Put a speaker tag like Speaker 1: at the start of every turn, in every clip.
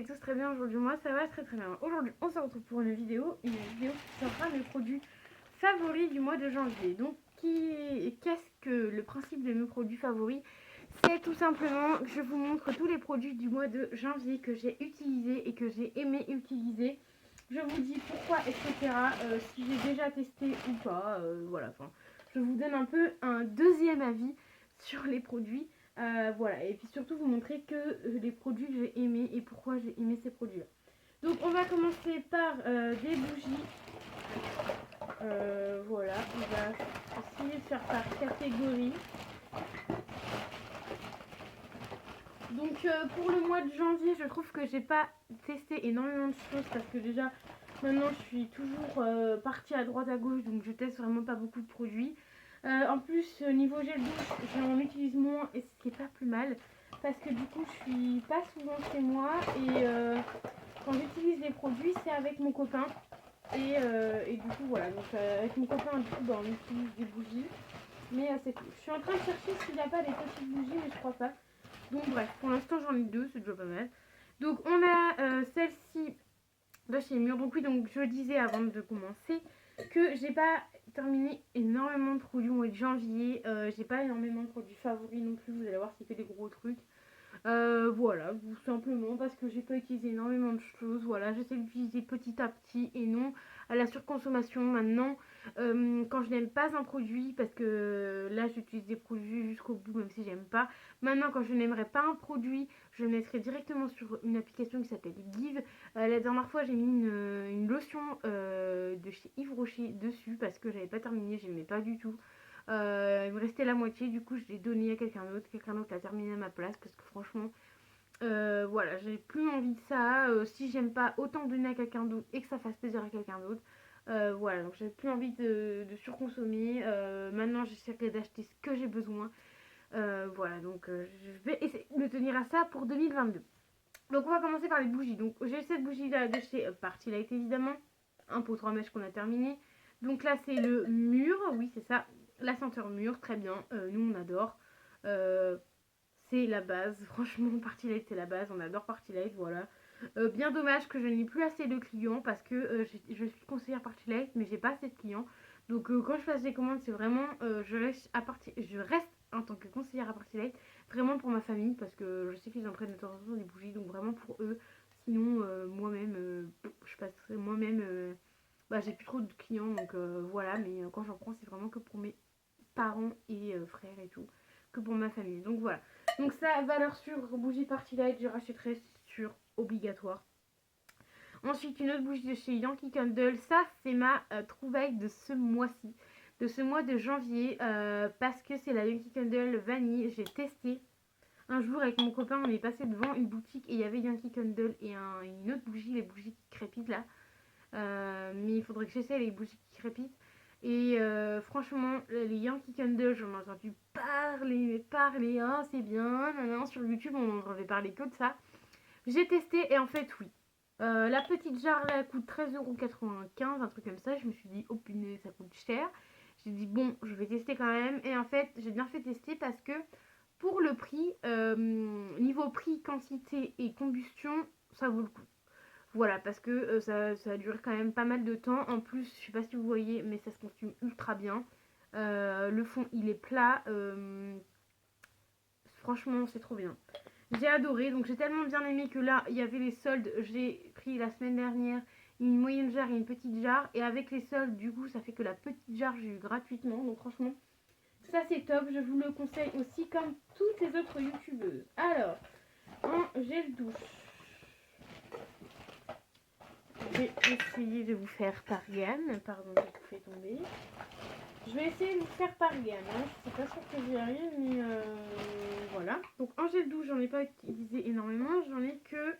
Speaker 1: allez tous très bien aujourd'hui. Moi ça va très bien. Aujourd'hui on se retrouve pour une vidéo qui sera mes produits favoris du mois de janvier. Donc qu'est-ce que le principe de mes produits favoris? C'est tout simplement que je vous montre tous les produits du mois de janvier que j'ai utilisés et que j'ai aimé utiliser. Je vous dis pourquoi, etc. Si j'ai déjà testé ou pas. Voilà, enfin, je vous donne un peu un deuxième avis sur les produits. Voilà, et puis surtout vous montrer que les produits que j'ai aimés et pourquoi j'ai aimé ces produits-là. Donc on va commencer par des bougies. Voilà, on va essayer de faire par catégorie. Donc pour le mois de janvier, je trouve que j'ai pas testé énormément de choses parce que déjà maintenant je suis toujours partie à droite à gauche, donc je teste vraiment pas beaucoup de produits. En plus niveau gel douche, j'en utilise moins et ce qui est pas plus mal parce que du coup je suis pas souvent chez moi et quand j'utilise les produits c'est avec mon copain et du coup voilà, donc avec mon copain du coup on utilise des bougies, mais c'est tout. Je suis en train de chercher s'il n'y a pas des petites bougies, mais je crois pas. Donc bref, pour l'instant j'en ai deux, c'est déjà pas mal. Donc on a celle-ci de chez Mur. Donc oui, donc je disais avant de commencer que j'ai pas terminé énormément de produits au mois de janvier. J'ai pas énormément de produits favoris non plus, vous allez voir c'est que des gros trucs. Voilà, tout simplement parce que j'ai pas utilisé énormément de choses. Voilà, j'essaie d'utiliser petit à petit et non à la surconsommation maintenant. Quand je n'aime pas un produit, parce que là j'utilise des produits jusqu'au bout même si j'aime pas. Maintenant quand je n'aimerais pas un produit, je le mettrai directement sur une application qui s'appelle Give. La dernière fois j'ai mis une lotion de chez Yves Rocher dessus parce que j'avais pas terminé, j'aimais pas du tout. Il me restait la moitié, du coup je l'ai donné à quelqu'un d'autre l'a terminé à ma place parce que franchement voilà, j'ai plus envie de ça. Si j'aime pas, autant donner à quelqu'un d'autre et que ça fasse plaisir à quelqu'un d'autre. Voilà, donc j'ai plus envie de surconsommer. Maintenant j'essaierai d'acheter ce que j'ai besoin. Voilà, donc je vais essayer de me tenir à ça pour 2022. Donc on va commencer par les bougies. Donc j'ai cette bougie là de chez Party Light évidemment. Un pot 3 mèches qu'on a terminé. Donc là c'est le mur, oui c'est ça. La senteur mur, très bien. Nous on adore. C'est la base, franchement Party Light c'est la base, on adore Party Light, voilà. Bien dommage que je n'ai plus assez de clients parce que je suis conseillère Party Light mais j'ai pas assez de clients. Donc quand je passe des commandes c'est vraiment, je reste en tant que conseillère à Party Light vraiment pour ma famille parce que je sais qu'ils en prennent de temps en temps des bougies, donc vraiment pour eux. Sinon moi-même, je passerai moi-même, j'ai plus trop de clients donc voilà, mais quand j'en prends c'est vraiment que pour mes parents et frères et tout, que pour ma famille. Donc voilà. Donc ça, valeur sûre, bougie Party Light, je rachèterai sur obligatoire. Ensuite, une autre bougie de chez Yankee Candle. Ça, c'est ma trouvaille de ce mois-ci, de ce mois de janvier, parce que c'est la Yankee Candle vanille. J'ai testé. Un jour, avec mon copain, on est passé devant une boutique et il y avait Yankee Candle et une autre bougie, les bougies qui crépitent là. Mais il faudrait que j'essaie les bougies qui crépitent. Et franchement, les Yankee Candle, j'en ai entendu parler, oh, c'est bien, non, sur YouTube, on en avait parlé que de ça. J'ai testé et en fait, oui. La petite jarre, là, elle coûte 13,95€, un truc comme ça. Je me suis dit, oh punaise, ça coûte cher. J'ai dit, bon, je vais tester quand même. Et en fait, j'ai bien fait tester parce que pour le prix, niveau prix, quantité et combustion, ça vaut le coup. Voilà, parce que ça dure quand même pas mal de temps. En plus, je sais pas si vous voyez, mais ça se consume ultra bien. Le fond, il est plat. Franchement, c'est trop bien. J'ai adoré. Donc, j'ai tellement bien aimé que là, il y avait les soldes. J'ai pris la semaine dernière une moyenne jarre et une petite jarre. Et avec les soldes, du coup, ça fait que la petite jarre, j'ai eu gratuitement. Donc, franchement, ça, c'est top. Je vous le conseille aussi comme toutes les autres youtubeuses. Alors, en gel douche. Je vais essayer de vous faire par gamme. Pardon, j'ai tout fait tomber. Je vais essayer de vous faire par gamme. Hein. Je suis pas sûre que j'y arrive, mais voilà. Donc en gel douche, j'en ai pas utilisé énormément. J'en ai que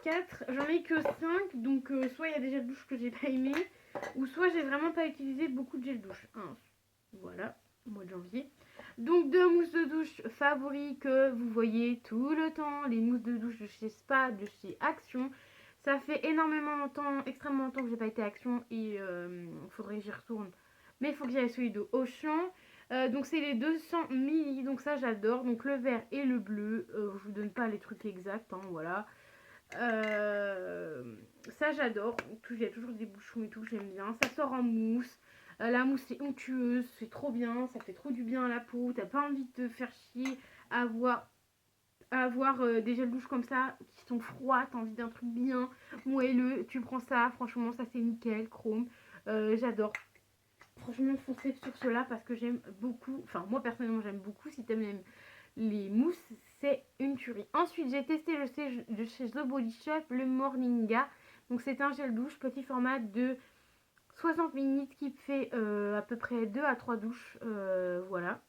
Speaker 1: 4. J'en ai que 5. Donc soit il y a des gels douche que j'ai pas aimé, ou soit j'ai vraiment pas utilisé beaucoup de gel douche. Voilà, au mois de janvier. Donc deux mousses de douche favoris que vous voyez tout le temps. Les mousses de douche de chez Spa, de chez Action. Ça fait énormément longtemps, extrêmement longtemps que j'ai pas été à Action et faudrait que j'y retourne. Mais il faut que j'aille celui de Auchan. Donc c'est les 200 ml, donc ça j'adore. Donc le vert et le bleu. Je vous donne pas les trucs exacts, hein, voilà. Ça j'adore. Il y a toujours des bouchons et tout, j'aime bien. Ça sort en mousse. La mousse c'est onctueuse, c'est trop bien, ça fait trop du bien à la peau. T'as pas envie de te faire chier à avoir des gels douche comme ça qui sont froids, t'as envie d'un truc bien moelleux, tu prends ça, franchement ça c'est nickel, chrome, j'adore. Franchement foncez sur cela parce que j'aime beaucoup, enfin moi personnellement j'aime beaucoup, si t'aimes les mousses c'est une tuerie. Ensuite j'ai testé de chez The Body Shop le Morninga, donc c'est un gel douche petit format de 60 ml qui fait à peu près 2 à 3 douches, voilà.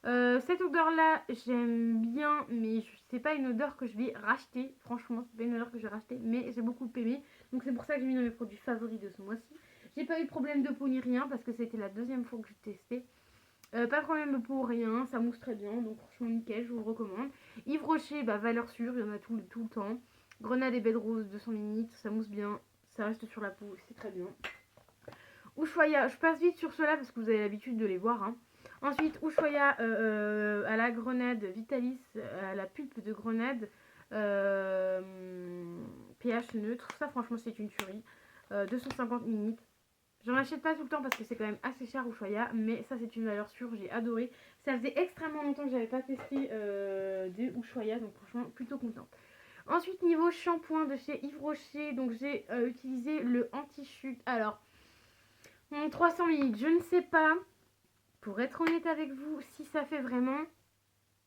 Speaker 1: Cette odeur là j'aime bien, mais c'est pas une odeur que je vais racheter, franchement c'est pas une odeur que je vais racheter, mais j'ai beaucoup aimé, donc c'est pour ça que j'ai mis dans mes produits favoris de ce mois-ci. J'ai pas eu de problème de peau ni rien parce que c'était la deuxième fois que je testais. Pas de problème de peau, rien, ça mousse très bien, donc franchement nickel, je vous le recommande. Yves Rocher, bah, valeur sûre, il y en a tout le temps. Grenade et baie de rose 200 ml, ça mousse bien, ça reste sur la peau, c'est très bien. Ushuaïa, je passe vite sur cela parce que vous avez l'habitude de les voir, hein. Ensuite, Ushuaïa à la grenade, Vitalis à la pulpe de grenade, pH neutre. Ça, franchement, c'est une tuerie. 250 ml. J'en achète pas tout le temps parce que c'est quand même assez cher Ushuaïa, mais ça, c'est une valeur sûre. J'ai adoré. Ça faisait extrêmement longtemps que j'avais pas testé des Ushuaïa, donc franchement, plutôt contente. Ensuite, niveau shampoing de chez Yves Rocher, donc j'ai utilisé le anti-chute. Alors, 300 ml, je ne sais pas. Pour être honnête avec vous, si ça fait vraiment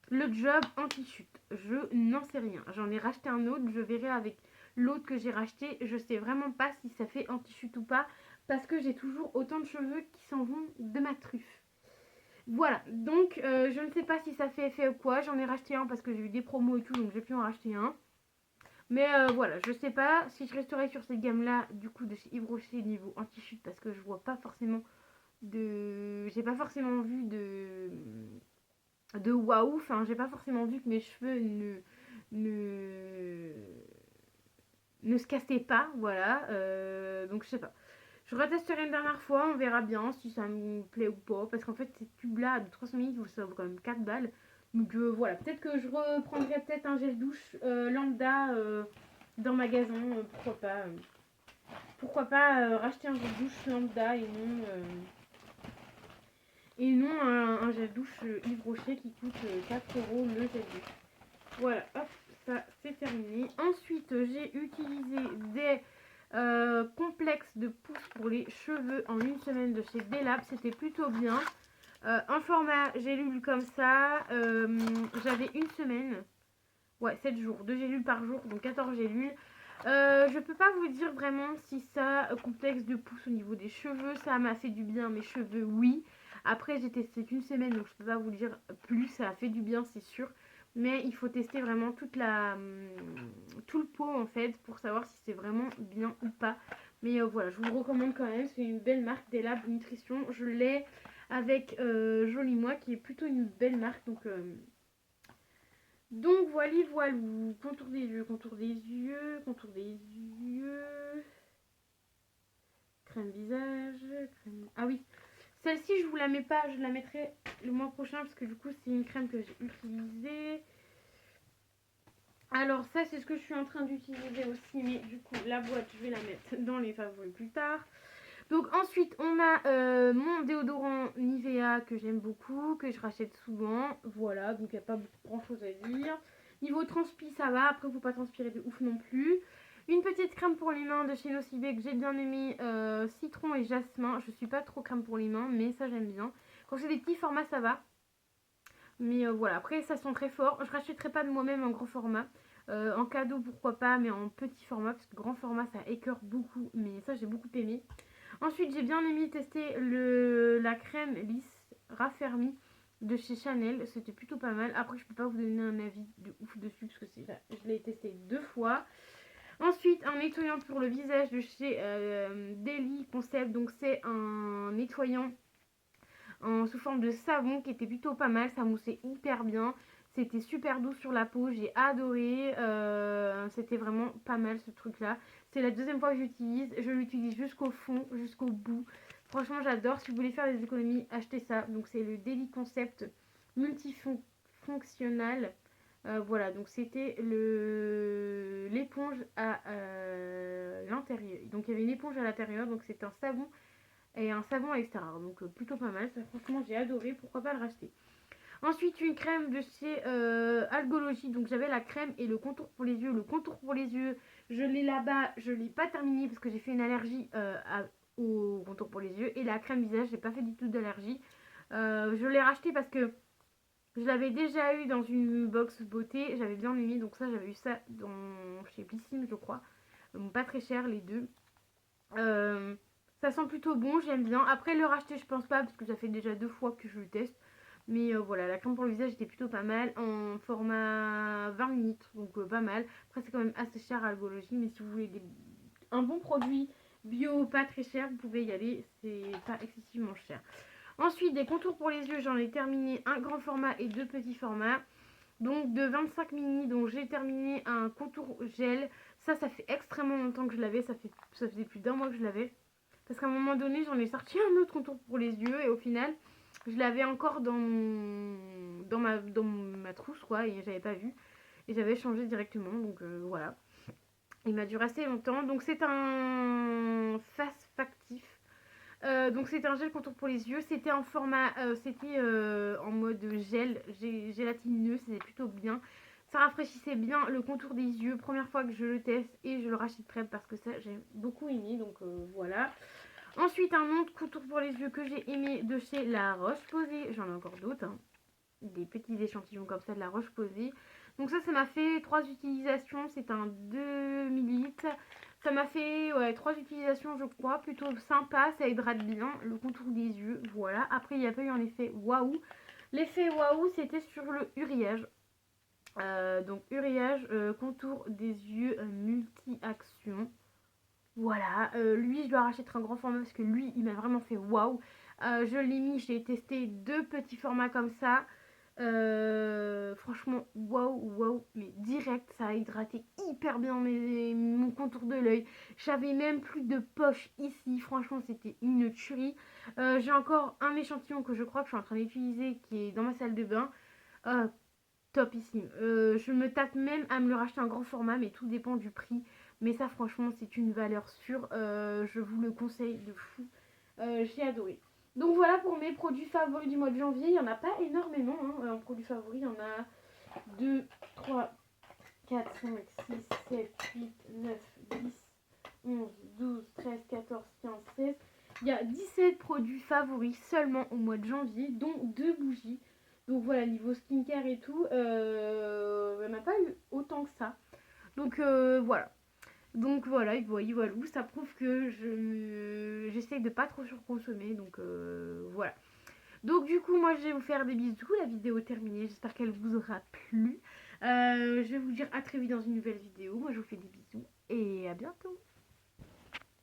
Speaker 1: le job anti-chute, je n'en sais rien. J'en ai racheté un autre, je verrai avec l'autre que j'ai racheté. Je sais vraiment pas si ça fait anti-chute ou pas, parce que j'ai toujours autant de cheveux qui s'en vont de ma truffe. Voilà, donc je ne sais pas si ça fait effet ou quoi. J'en ai racheté un parce que j'ai eu des promos et tout, donc j'ai pu en racheter un. Mais voilà, je sais pas si je resterai sur cette gamme là, du coup de chez Yves Rocher niveau anti-chute, parce que je vois pas forcément j'ai pas forcément vu de waouh, enfin j'ai pas forcément vu que mes cheveux ne, ne se cassaient pas, voilà, donc je sais pas. Je retesterai une dernière fois, on verra bien si ça me plaît ou pas, parce qu'en fait ces tubes là de 300 ml ça vaut quand même 4 balles, donc voilà, peut-être que je reprendrai peut-être un gel douche lambda dans le magasin, pourquoi pas racheter un gel douche lambda et non un gel douche Yves Rocher qui coûte 4 € le gel douche. Voilà, hop, ça c'est terminé. Ensuite, j'ai utilisé des complexes de pousse pour les cheveux en une semaine de chez Delab. C'était plutôt bien. Un format gélule comme ça, j'avais une semaine. Ouais, 7 jours, 2 gélules par jour, donc 14 gélules. Je peux pas vous dire vraiment si ça, complexe de pouce au niveau des cheveux, ça m'a fait du bien, mes cheveux, oui. Après, j'ai testé qu'une semaine, donc je peux pas vous le dire plus, ça a fait du bien, c'est sûr. Mais il faut tester vraiment tout le pot en fait pour savoir si c'est vraiment bien ou pas. Mais voilà, je vous le recommande quand même, c'est une belle marque Delab Nutrition. Je l'ai avec Joli Moi qui est plutôt une belle marque, donc voilà, contour des yeux, crème visage, crème... Ah oui, celle-ci je vous la mets pas, je la mettrai le mois prochain parce que du coup c'est une crème que j'ai utilisée. Alors ça c'est ce que je suis en train d'utiliser aussi, mais du coup la boîte je vais la mettre dans les favoris plus tard. Donc ensuite on a mon déodorant Nivea que j'aime beaucoup, que je rachète souvent. Voilà, donc il n'y a pas grand chose à dire. Niveau transpi ça va, après faut pas transpirer de ouf non plus. Une petite crème pour les mains de chez Nocibé que j'ai bien aimé, citron et jasmin. Je suis pas trop crème pour les mains, mais ça j'aime bien. Quand c'est des petits formats ça va. Mais voilà, après ça sent très fort. Je rachèterai pas de moi-même en grand format. En cadeau pourquoi pas, mais en petit format, parce que grand format ça écœure beaucoup. Mais ça j'ai beaucoup aimé. Ensuite, j'ai bien aimé tester la crème lisse raffermie de chez Chanel. C'était plutôt pas mal. Après, je peux pas vous donner un avis de ouf dessus parce que je l'ai testé 2 fois. Ensuite, un nettoyant pour le visage de chez Daily Concept. Donc, c'est un nettoyant sous forme de savon qui était plutôt pas mal. Ça moussait hyper bien. C'était super doux sur la peau, j'ai adoré. C'était vraiment pas mal ce truc là. C'est la deuxième fois que j'utilise. Je l'utilise jusqu'au fond, jusqu'au bout. Franchement, j'adore. Si vous voulez faire des économies, achetez ça. Donc, c'est le Daily Concept multifonctionnel. Voilà, donc c'était l'éponge à l'intérieur. Donc il y avait une éponge à l'intérieur, donc c'est un savon et un savon à l'extérieur. Donc plutôt pas mal, ça franchement j'ai adoré, pourquoi pas le racheter. Ensuite une crème de chez Algologie, donc j'avais la crème et le contour pour les yeux. Le contour pour les yeux, je l'ai là-bas, je l'ai pas terminé parce que j'ai fait une allergie au contour pour les yeux. Et la crème visage, j'ai pas fait du tout d'allergie. Je l'ai racheté parce que je l'avais déjà eu dans une box beauté, j'avais bien aimé, donc ça j'avais eu ça chez Blissim je crois. Pas très cher les deux. Euh, Ça sent plutôt bon, j'aime bien. Après le racheter je pense pas parce que ça fait déjà 2 fois que je le teste. Mais voilà, la crème pour le visage était plutôt pas mal en format 20 minutes, donc pas mal. Après c'est quand même assez cher à Algologie, mais si vous voulez un bon produit bio pas très cher, vous pouvez y aller, c'est pas excessivement cher. Ensuite, des contours pour les yeux, j'en ai terminé un grand format et 2 petits formats. Donc de 25 mini, donc j'ai terminé un contour gel. Ça fait extrêmement longtemps que je l'avais, ça faisait plus d'1 mois que je l'avais. Parce qu'à un moment donné, j'en ai sorti un autre contour pour les yeux et au final, je l'avais encore dans ma trousse quoi et j'avais pas vu. Et j'avais changé directement, donc voilà. Il m'a duré assez longtemps. Donc c'est un face factif. Donc c'était un gel contour pour les yeux, c'était en format, c'était en mode gel, gélatineux, c'était plutôt bien. Ça rafraîchissait bien le contour des yeux, première fois que je le teste et je le rachèterai parce que ça j'ai beaucoup aimé, donc voilà. Ensuite un autre contour pour les yeux que j'ai aimé de chez La Roche-Posay, j'en ai encore d'autres, hein. Des petits échantillons comme ça de La Roche-Posay. Donc ça m'a fait 3 utilisations, c'est un 2 ml. Ça m'a fait 3 utilisations je crois, plutôt sympa, ça hydrate bien le contour des yeux, voilà. Après il n'y a pas eu un effet waouh. L'effet waouh c'était sur le uriage. Donc uriage, contour des yeux multi-action. Voilà, lui je dois racheter un grand format parce que lui il m'a vraiment fait waouh. Je l'ai mis, j'ai testé 2 petits formats comme ça. Franchement, waouh, mais direct, ça a hydraté hyper bien mon contour de l'œil. J'avais même plus de poche ici, franchement, c'était une tuerie. J'ai encore un échantillon que je crois que je suis en train d'utiliser qui est dans ma salle de bain. Euh, Topissime. Je me tape même à me le racheter en grand format, mais tout dépend du prix. Mais ça, franchement, c'est une valeur sûre. Je vous le conseille de fou. J'ai adoré. Donc voilà pour mes produits favoris du mois de janvier. Il n'y en a pas énormément. En produits favoris, il y en a 2, 3, 4, 5, 6, 7, 8, 9, 10, 11, 12, 13, 14, 15, 16. Il y a 17 produits favoris seulement au mois de janvier, dont 2 bougies. Donc voilà, niveau skincare et tout, il n'y en a pas eu autant que ça. Donc voilà. Donc voilà, et voilà, ça prouve que j'essaye de pas trop surconsommer, donc voilà. Donc du coup, moi je vais vous faire des bisous, la vidéo est terminée, j'espère qu'elle vous aura plu. Je vais vous dire à très vite dans une nouvelle vidéo, moi je vous fais des bisous et à bientôt.